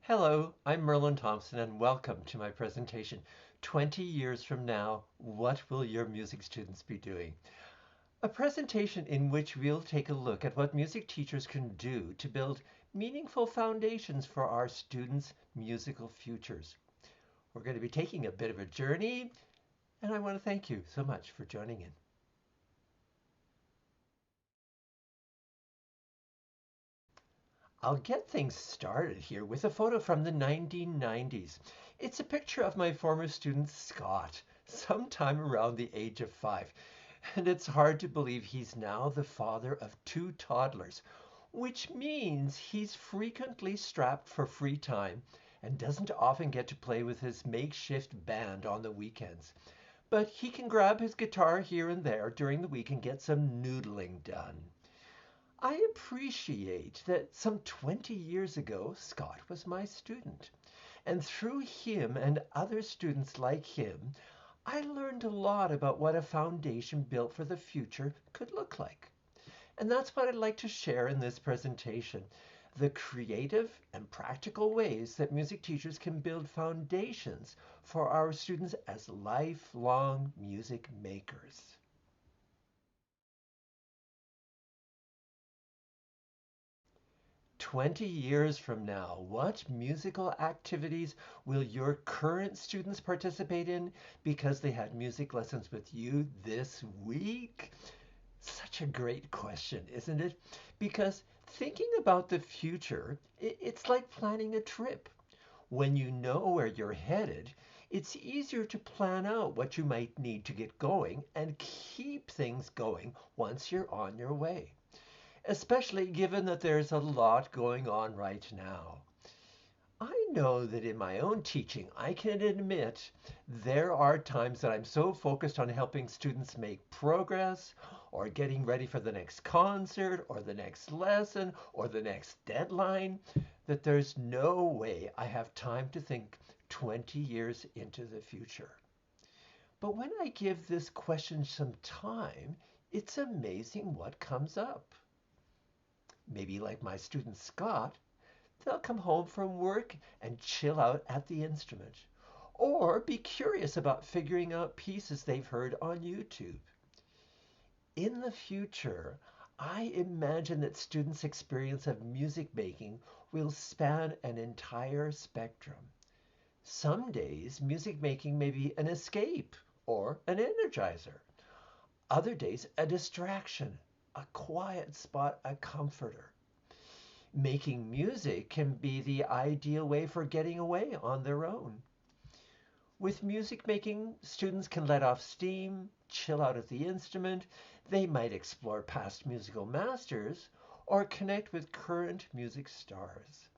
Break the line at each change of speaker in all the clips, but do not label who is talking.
Hello, I'm Merlin Thompson and welcome to my presentation, 20 years from now, what will your music students be doing? A presentation in which we'll take a look at what music teachers can do to build meaningful foundations for our students' musical futures. We're going to be taking a bit of a journey, and I want to thank you so much for joining in. I'll get things started here with a photo from the 1990s. It's a picture of my former student Scott, sometime around the age of 5. And it's hard to believe he's now the father of 2 toddlers, which means he's frequently strapped for free time and doesn't often get to play with his makeshift band on the weekends. But he can grab his guitar here and there during the week and get some noodling done. I appreciate that some 20 years ago, Scott was my student. And through him and other students like him, I learned a lot about what a foundation built for the future could look like. And that's what I'd like to share in this presentation. The creative and practical ways that music teachers can build foundations for our students as lifelong music makers. 20 years from now, what musical activities will your current students participate in because they had music lessons with you this week? Such a great question, isn't it? Because thinking about the future, it's like planning a trip. When you know where you're headed, it's easier to plan out what you might need to get going and keep things going once you're on your way, especially given that there's a lot going on right now. I know that in my own teaching, I can admit there are times that I'm so focused on helping students make progress or getting ready for the next concert or the next lesson or the next deadline that there's no way I have time to think 20 years into the future. But when I give this question some time, it's amazing what comes up. Maybe like my student Scott, they'll come home from work and chill out at the instrument, or be curious about figuring out pieces they've heard on YouTube. In the future, I imagine that students' experience of music making will span an entire spectrum. Some days, music making may be an escape or an energizer. Other days, a distraction, a quiet spot, a comforter. Making music can be the ideal way for getting away on their own. With music making, students can let off steam, chill out at the instrument, they might explore past musical masters, or connect with current music stars.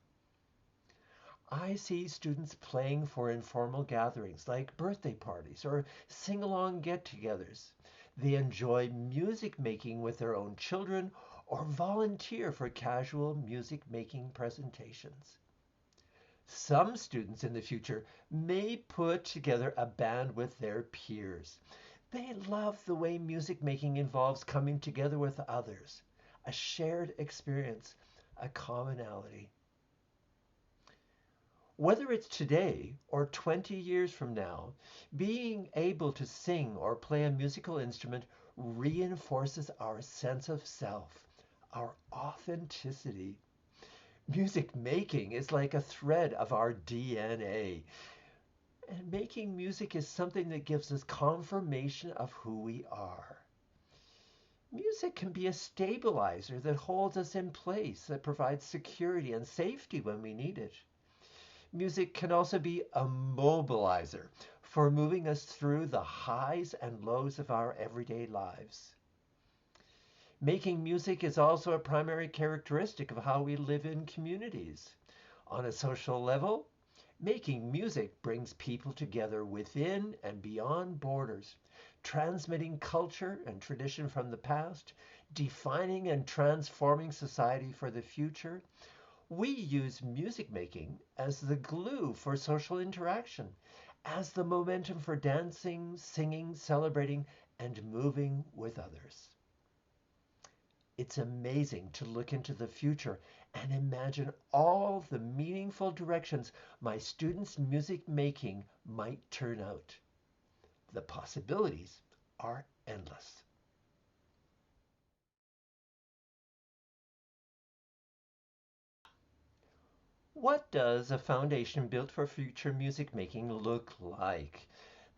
I see students playing for informal gatherings like birthday parties or sing along get togethers. They enjoy music making with their own children or volunteer for casual music making presentations. Some students in the future may put together a band with their peers. They love the way music making involves coming together with others, a shared experience, a commonality. Whether it's today or 20 years from now, being able to sing or play a musical instrument reinforces our sense of self, our authenticity. Music making is like a thread of our DNA. And making music is something that gives us confirmation of who we are. Music can be a stabilizer that holds us in place, that provides security and safety when we need it. Music can also be a mobilizer for moving us through the highs and lows of our everyday lives. Making music is also a primary characteristic of how we live in communities. On a social level, making music brings people together within and beyond borders, transmitting culture and tradition from the past, defining and transforming society for the future. We use music making as the glue for social interaction, as the momentum for dancing, singing, celebrating, and moving with others. It's amazing to look into the future and imagine all the meaningful directions my students' music making might turn out. The possibilities are endless. What does a foundation built for future music making look like?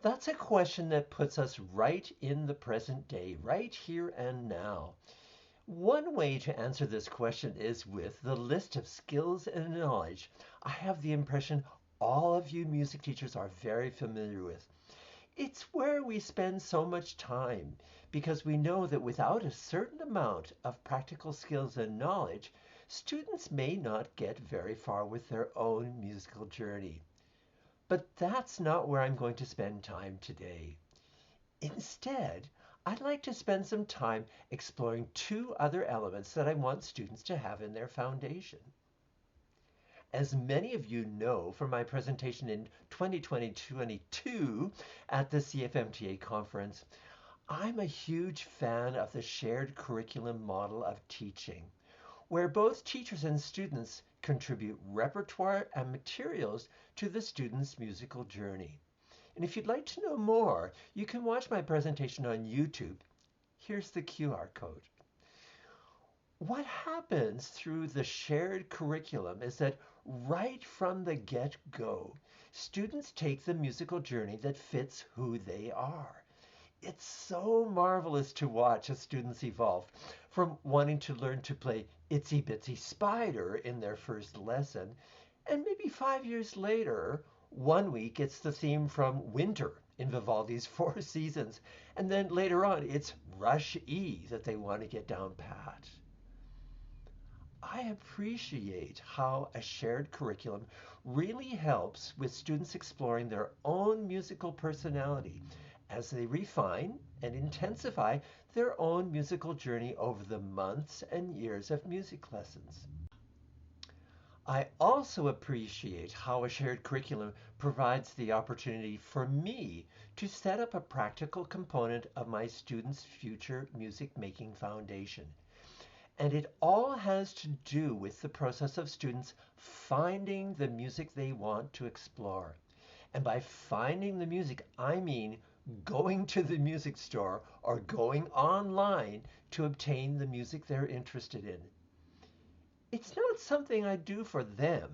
That's a question that puts us right in the present day, right here and now. One way to answer this question is with the list of skills and knowledge I have the impression all of you music teachers are very familiar with. It's where we spend so much time because we know that without a certain amount of practical skills and knowledge, students may not get very far with their own musical journey. But that's not where I'm going to spend time today. Instead, I'd like to spend some time exploring two other elements that I want students to have in their foundation. As many of you know from my presentation in 2022 at the CFMTA conference, I'm a huge fan of the shared curriculum model of teaching, where both teachers and students contribute repertoire and materials to the student's musical journey. And if you'd like to know more, you can watch my presentation on YouTube. Here's the QR code. What happens through the shared curriculum is that right from the get-go, students take the musical journey that fits who they are. It's so marvelous to watch as students evolve from wanting to learn to play Itsy Bitsy Spider in their first lesson, and maybe 5 years later, one week it's the theme from Winter in Vivaldi's Four Seasons, and then later on it's Rush E that they want to get down pat. I appreciate how a shared curriculum really helps with students exploring their own musical personality as they refine and intensify their own musical journey over the months and years of music lessons. I also appreciate how a shared curriculum provides the opportunity for me to set up a practical component of my students' future music making foundation. And it all has to do with the process of students finding the music they want to explore. And by finding the music, I mean going to the music store or going online to obtain the music they're interested in. It's not something I do for them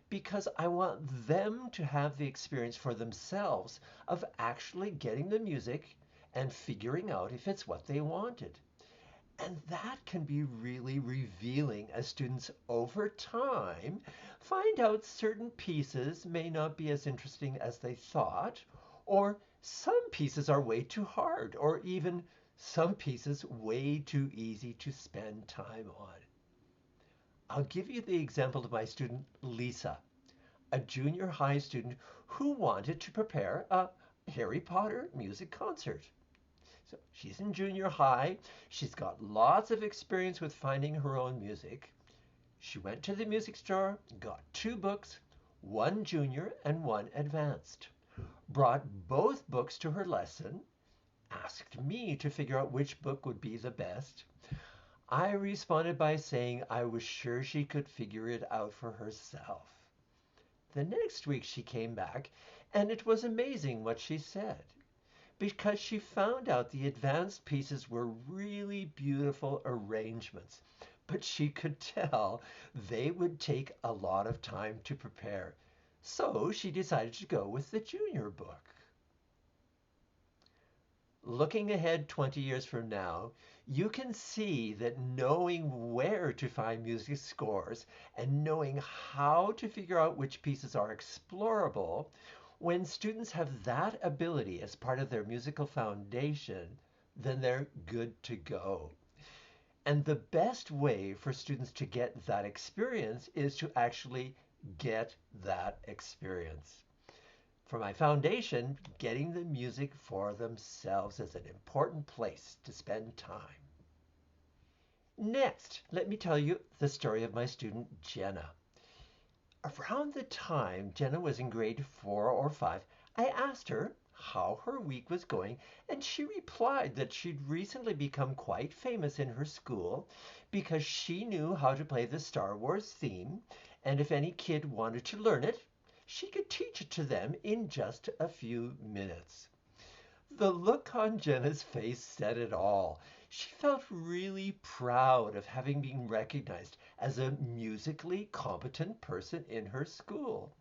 because I want them to have the experience for themselves of actually getting the music and figuring out if it's what they wanted. And that can be really revealing as students over time find out certain pieces may not be as interesting as they thought, or some pieces are way too hard, or even some pieces way too easy to spend time on. I'll give you the example of my student Lisa, a junior high student who wanted to prepare a Harry Potter music concert. So she's in junior high. She's got lots of experience with finding her own music. She went to the music store, got two books, one junior and one advanced, brought both books to her lesson, asked me to figure out which book would be the best. I responded by saying I was sure she could figure it out for herself. The next week she came back, and it was amazing what she said, because she found out the advanced pieces were really beautiful arrangements, but she could tell they would take a lot of time to prepare. So she decided to go with the junior book. Looking ahead 20 years from now, you can see that knowing where to find music scores and knowing how to figure out which pieces are explorable, when students have that ability as part of their musical foundation, then they're good to go. And the best way for students to get that experience is to actually get that experience. For my foundation, getting the music for themselves is an important place to spend time. Next, let me tell you the story of my student Jenna. Around the time Jenna was in grade 4 or 5, I asked her how her week was going, and she replied that she'd recently become quite famous in her school because she knew how to play the Star Wars theme, and if any kid wanted to learn it, she could teach it to them in just a few minutes. The look on Jenna's face said it all. She felt really proud of having been recognized as a musically competent person in her school.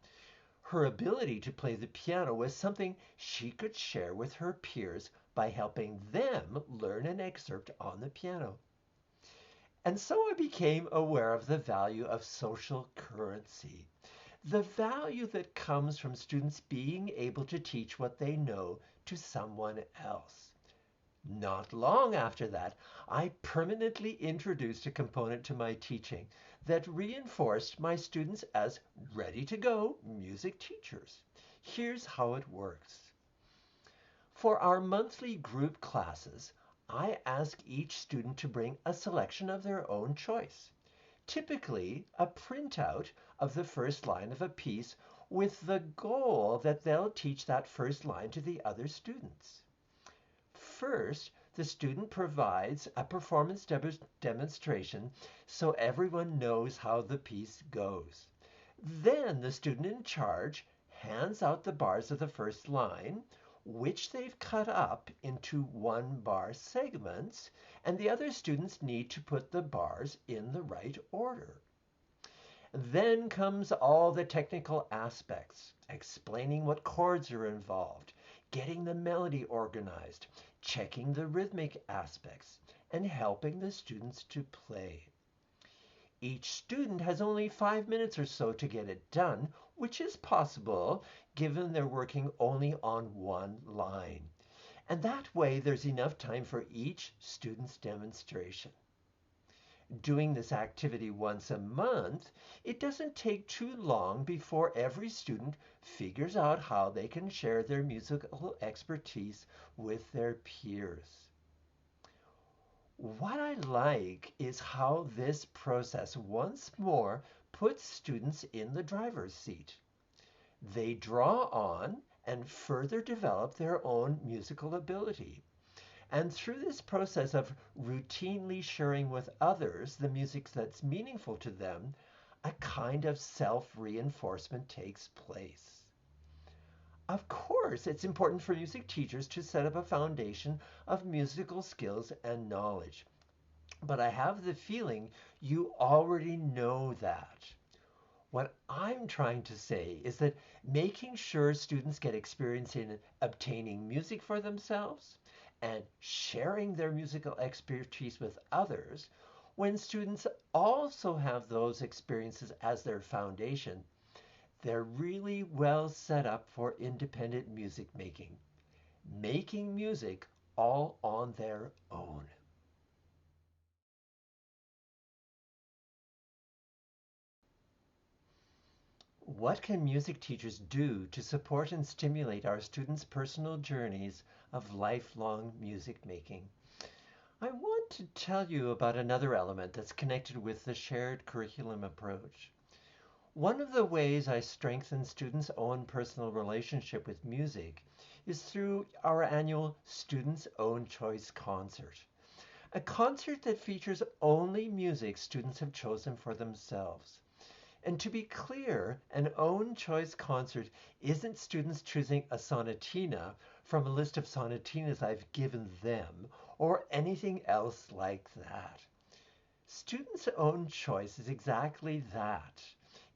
Her ability to play the piano was something she could share with her peers by helping them learn an excerpt on the piano. And so I became aware of the value of social currency, the value that comes from students being able to teach what they know to someone else. Not long after that, I permanently introduced a component to my teaching that reinforced my students as ready to go music teachers. Here's how it works. For our monthly group classes, I ask each student to bring a selection of their own choice, typically a printout of the first line of a piece with the goal that they'll teach that first line to the other students. First, the student provides a performance demonstration so everyone knows how the piece goes. Then the student in charge hands out the bars of the first line, which they've cut up into one-bar segments, and the other students need to put the bars in the right order. Then comes all the technical aspects, explaining what chords are involved, getting the melody organized, checking the rhythmic aspects, and helping the students to play. Each student has only 5 minutes or so to get it done, which is possible given they're working only on one line. And that way there's enough time for each student's demonstration. Doing this activity once a month, it doesn't take too long before every student figures out how they can share their musical expertise with their peers. What I like is how this process once more puts students in the driver's seat. They draw on and further develop their own musical ability. And through this process of routinely sharing with others the music that's meaningful to them, a kind of self-reinforcement takes place. Of course, it's important for music teachers to set up a foundation of musical skills and knowledge. But I have the feeling you already know that. What I'm trying to say is that making sure students get experience in obtaining music for themselves and sharing their musical expertise with others, when students also have those experiences as their foundation, they're really well set up for independent music making music all on their own. What can music teachers do to support and stimulate our students' personal journeys of lifelong music making? I want to tell you about another element that's connected with the shared curriculum approach. One of the ways I strengthen students' own personal relationship with music is through our annual Students' Own Choice concert. A concert that features only music students have chosen for themselves. And to be clear, an own choice concert isn't students choosing a sonatina from a list of sonatinas I've given them or anything else like that. Students' own choice is exactly that.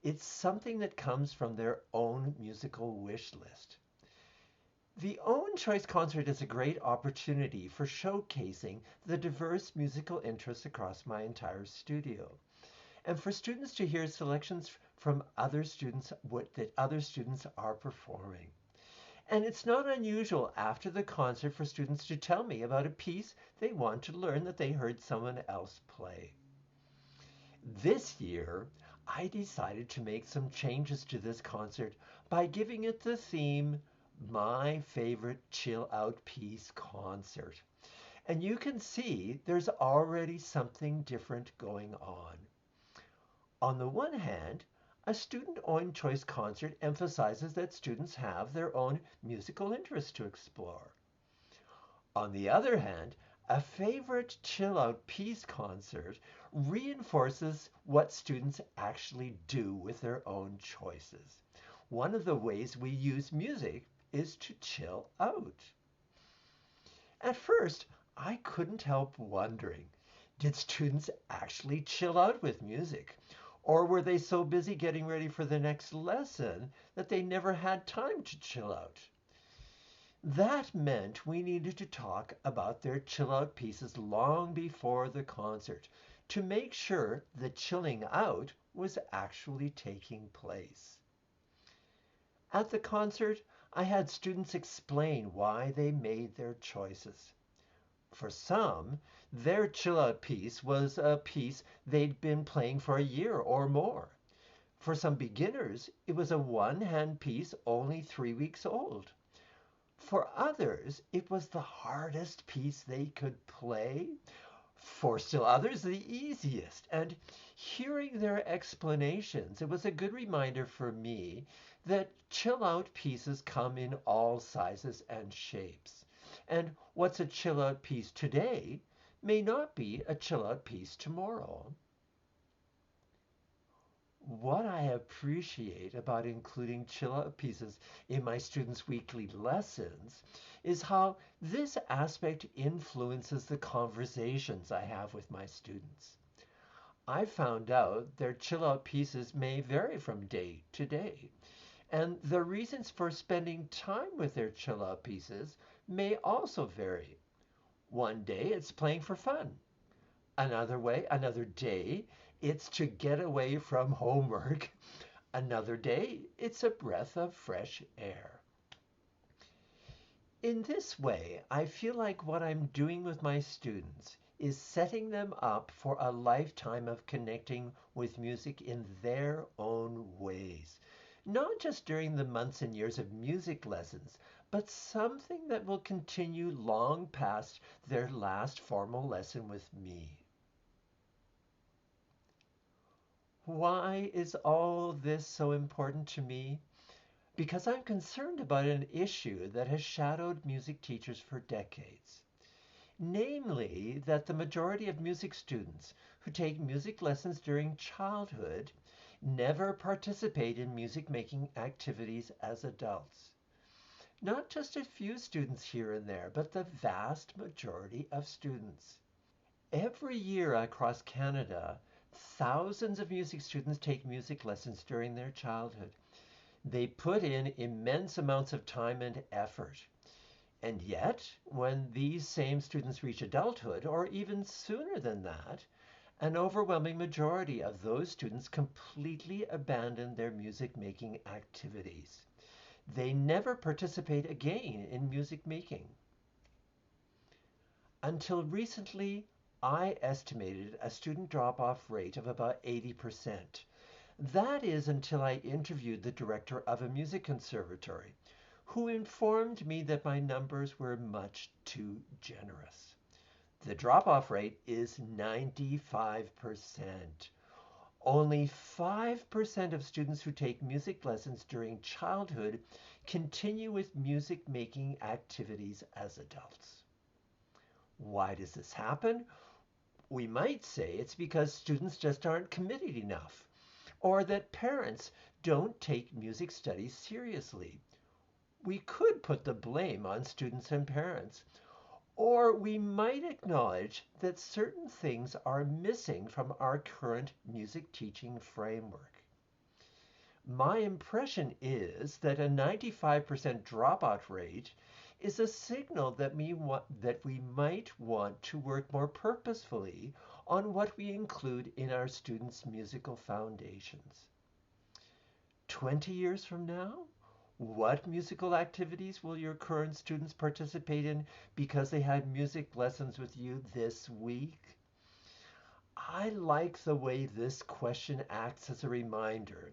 It's something that comes from their own musical wish list. The Own Choice concert is a great opportunity for showcasing the diverse musical interests across my entire studio, and for students to hear selections from other students that other students are performing. And it's not unusual after the concert for students to tell me about a piece they want to learn that they heard someone else play. This year, I decided to make some changes to this concert by giving it the theme, My Favorite Chill Out Piece Concert. And you can see there's already something different going on. On the one hand, A student-owned choice concert emphasizes that students have their own musical interests to explore. On the other hand, a favorite chill out piece concert reinforces what students actually do with their own choices. One of the ways we use music is to chill out. At first, I couldn't help wondering, did students actually chill out with music? Or were they so busy getting ready for the next lesson that they never had time to chill out? That meant we needed to talk about their chill out pieces long before the concert to make sure the chilling out was actually taking place. At the concert, I had students explain why they made their choices. For some, their chill out piece was a piece they'd been playing for a year or more. For some beginners, it was a one-hand piece only 3 weeks old. For others, it was the hardest piece they could play. For still others, the easiest. And hearing their explanations, it was a good reminder for me that chill out pieces come in all sizes and shapes. And what's a chill out piece today may not be a chill out piece tomorrow. What I appreciate about including chill out pieces in my students' weekly lessons is how this aspect influences the conversations I have with my students. I found out their chill out pieces may vary from day to day, and the reasons for spending time with their chill out pieces may also vary. One day it's playing for fun. Another day, it's to get away from homework. Another day, it's a breath of fresh air. In this way, I feel like what I'm doing with my students is setting them up for a lifetime of connecting with music in their own ways. Not just during the months and years of music lessons, but something that will continue long past their last formal lesson with me. Why is all this so important to me? Because I'm concerned about an issue that has shadowed music teachers for decades. Namely, that the majority of music students who take music lessons during childhood never participate in music making activities as adults. Not just a few students here and there, but the vast majority of students. Every year across Canada, thousands of music students take music lessons during their childhood. They put in immense amounts of time and effort. And yet, when these same students reach adulthood, or even sooner than that, an overwhelming majority of those students completely abandon their music making activities. They never participate again in music making. Until recently, I estimated a student drop-off rate of about 80%. That is until I interviewed the director of a music conservatory, who informed me that my numbers were much too generous. The drop-off rate is 95%. Only 5% of students who take music lessons during childhood continue with music making activities as adults. Why does this happen? We might say it's because students just aren't committed enough, or that parents don't take music studies seriously. We could put the blame on students and parents, or we might acknowledge that certain things are missing from our current music teaching framework. My impression is that a 95% dropout rate is a signal that we might want to work more purposefully on what we include in our students' musical foundations. 20 years from now, what musical activities will your current students participate in because they had music lessons with you this week? I like the way this question acts as a reminder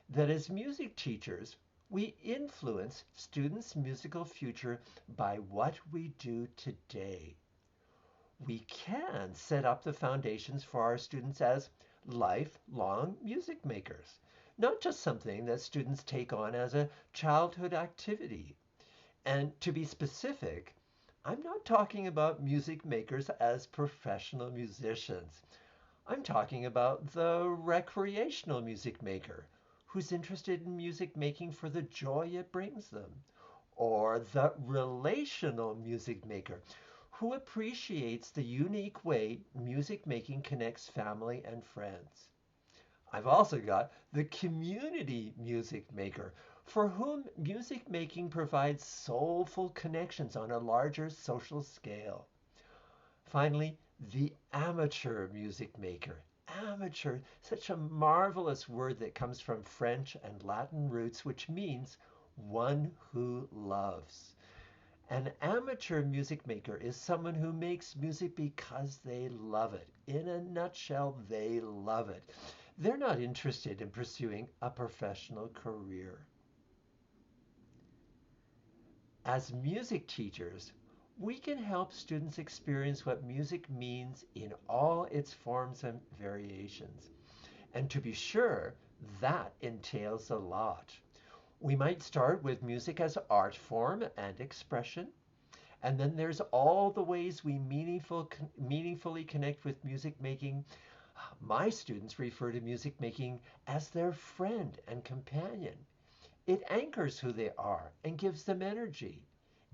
that as music teachers, we influence students' musical future by what we do today. We can set up the foundations for our students as lifelong music makers, not just something that students take on as a childhood activity. And to be specific, I'm not talking about music makers as professional musicians. I'm talking about the recreational music maker who's interested in music making for the joy it brings them, or the relational music maker who appreciates the unique way music making connects family and friends. I've also got the community music maker for whom music making provides soulful connections on a larger social scale. Finally, the amateur music maker. Amateur, such a marvelous word that comes from French and Latin roots, which means one who loves. An amateur music maker is someone who makes music because they love it. In a nutshell, they love it. They're not interested in pursuing a professional career. As music teachers, we can help students experience what music means in all its forms and variations. And to be sure, that entails a lot. We might start with music as art form and expression, and then there's all the ways we meaningfully connect with music making. My students refer to music making as their friend and companion. It anchors who they are and gives them energy.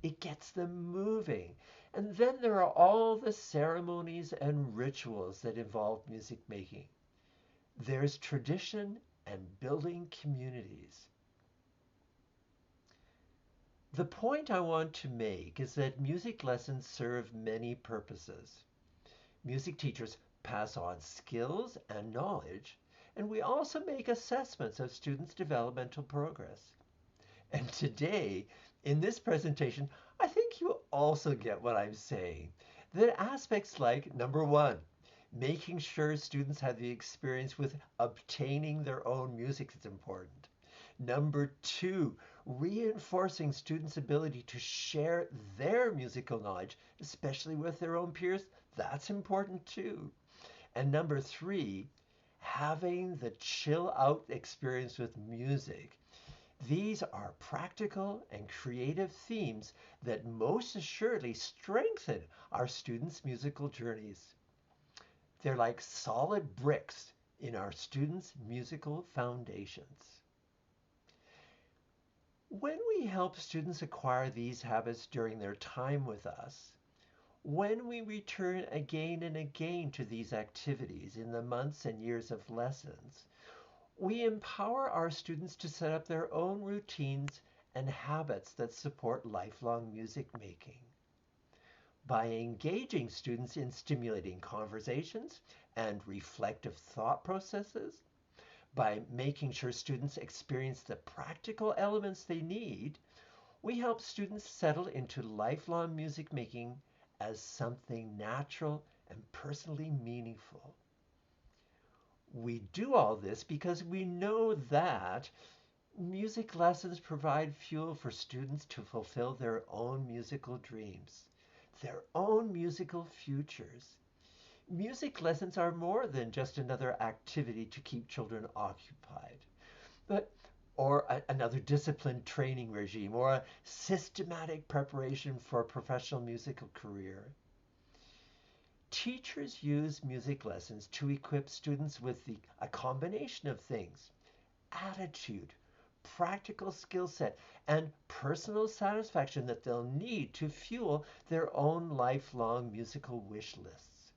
It gets them moving. And then there are all the ceremonies and rituals that involve music making. There's tradition and building communities. The point I want to make is that music lessons serve many purposes. Music teachers pass on skills and knowledge, and we also make assessments of students' developmental progress. And today, in this presentation, I think you also get what I'm saying. That aspects like, number one, making sure students have the experience with obtaining their own music is important. Number two, reinforcing students' ability to share their musical knowledge, especially with their own peers, that's important too. And number three, having the chill out experience with music. These are practical and creative themes that most assuredly strengthen our students' musical journeys. They're like solid bricks in our students' musical foundations. When we help students acquire these habits during their time with us, when we return again and again to these activities in the months and years of lessons, we empower our students to set up their own routines and habits that support lifelong music making. By engaging students in stimulating conversations and reflective thought processes, by making sure students experience the practical elements they need, we help students settle into lifelong music making as something natural and personally meaningful. We do all this because we know that music lessons provide fuel for students to fulfill their own musical dreams, their own musical futures. Music lessons are more than just another activity to keep children occupied, but another disciplined training regime or a systematic preparation for a professional musical career. Teachers use music lessons to equip students with a combination of things: attitude, practical skill set, and personal satisfaction that they'll need to fuel their own lifelong musical wish lists.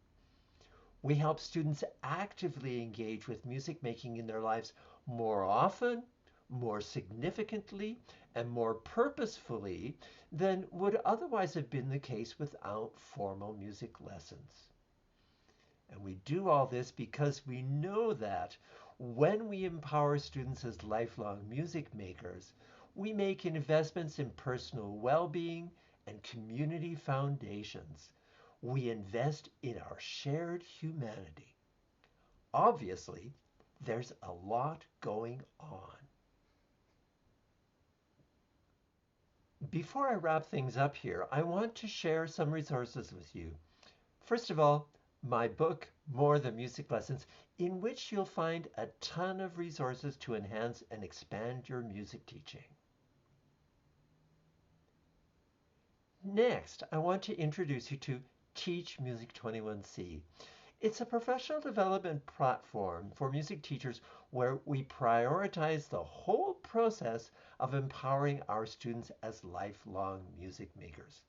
We help students actively engage with music making in their lives more often, more significantly, and more purposefully than would otherwise have been the case without formal music lessons. And we do all this because we know that when we empower students as lifelong music makers, we make investments in personal well-being and community foundations. We invest in our shared humanity. Obviously, there's a lot going on. Before I wrap things up here, I want to share some resources with you. First of all, my book, More Than Music Lessons, in which you'll find a ton of resources to enhance and expand your music teaching. Next, I want to introduce you to Teach Music 21C. It's a professional development platform for music teachers where we prioritize the whole process of empowering our students as lifelong music makers,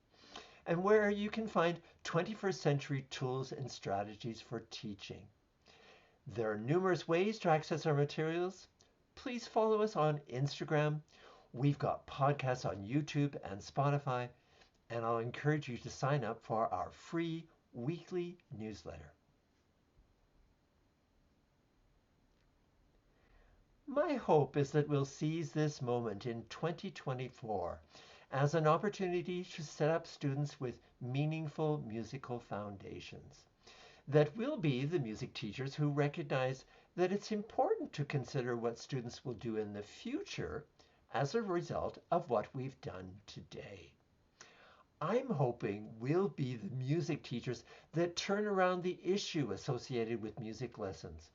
and where you can find 21st century tools and strategies for teaching. There are numerous ways to access our materials. Please follow us on Instagram. We've got podcasts on YouTube and Spotify, and I'll encourage you to sign up for our free weekly newsletter. My hope is that we'll seize this moment in 2024 as an opportunity to set up students with meaningful musical foundations. That we'll be the music teachers who recognize that it's important to consider what students will do in the future as a result of what we've done today. I'm hoping we'll be the music teachers that turn around the issue associated with music lessons,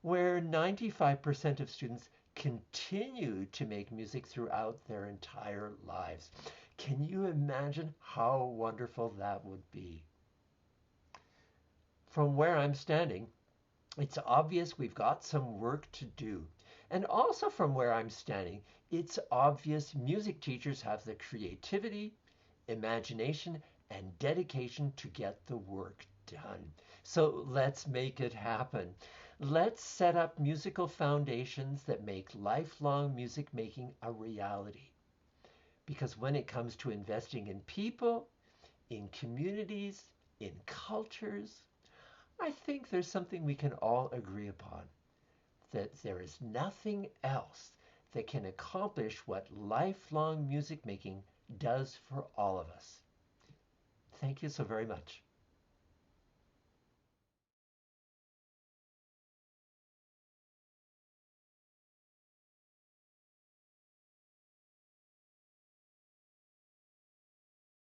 where 95% of students continue to make music throughout their entire lives. Can you imagine how wonderful that would be? From where I'm standing, it's obvious we've got some work to do. And also from where I'm standing, it's obvious music teachers have the creativity, imagination, and dedication to get the work done. So let's make it happen. Let's set up musical foundations that make lifelong music making a reality. Because when it comes to investing in people, in communities, in cultures, I think there's something we can all agree upon, that there is nothing else that can accomplish what lifelong music making does for all of us. Thank you so very much.